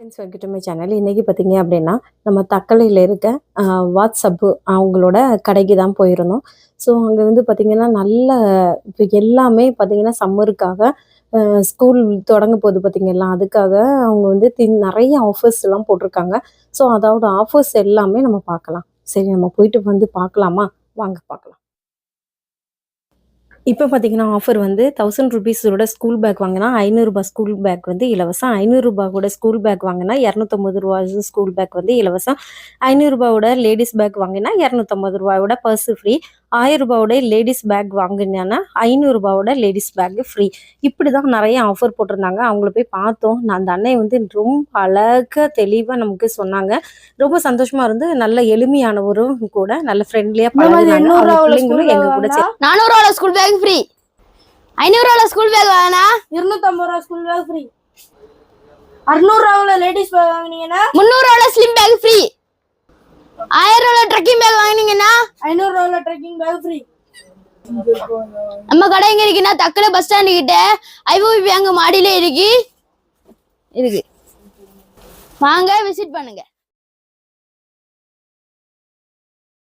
Friends welcome to my channel. இன்றைக்கி பார்த்தீங்க அப்படின்னா நம்ம தக்கலையில் இருக்க வாட்ஸ்அப்பு அவங்களோட கடைக்கு தான் போயிருந்தோம். ஸோ அங்கே வந்து பார்த்திங்கன்னா நல்ல இப்போ எல்லாமே பார்த்திங்கன்னா சம்மருக்காக ஸ்கூல் தொடங்க போகுது பார்த்திங்களா, அதுக்காக அவங்க வந்து நிறைய ஆஃபர்ஸ்லாம் போட்டிருக்காங்க. ஸோ அதோட ஆஃபர்ஸ் எல்லாமே நம்ம பார்க்கலாம். சரி, நம்ம போயிட்டு வந்து பார்க்கலாமா? வாங்க பார்க்கலாம். இப்போ பார்த்தீங்கன்னா ஆஃபர் வந்து 1000 ருபீஸோட ஸ்கூல் பேக் வாங்கினா 500 ஸ்கூல் பேக் வந்து இலவசம். 500 கூட ஸ்கூல் பேக் வாங்கினா 250 ஸ்கூல் பேக் வந்து இலவசம். 500 லேடிஸ் பேக் வாங்கினா 250 பர்ஸ் ஃப்ரீ. 1000 லேடிஸ் பேக் வாங்கினா 500 லேடிஸ் பேக் ஃப்ரீ. இப்படி தான் நிறைய ஆஃபர் போட்டிருந்தாங்க. அவங்கள போய் பார்த்தோம். அந்த அன்னை வந்து ரொம்ப அழகாக தெளிவாக நமக்கு சொன்னாங்க. ரொம்ப சந்தோஷமா இருந்து நல்ல எளிமையானவரும் கூட நல்ல ஃப்ரெண்ட்லியாக பழகினாங்க. அவங்க பிள்ளைங்களும் எங்க கூட 400 school bag free. 500 school bag வாங்கினா 250 school bag free. 600 ladies bag வாங்குனீங்கன்னா 300 slim bag free. 1000 trekking bag வாங்குனீங்கன்னா 500 ட்ரெக்கிங் பேக் ஃப்ரீ. நம்ம கடை எங்க இருக்குன்னா தக்கலை பஸ் ஸ்டாண்ட் கிட்ட ஐஓபி பேங்க் மாடியில இருக்கு. வாங்க விசிட் பண்ணுங்க.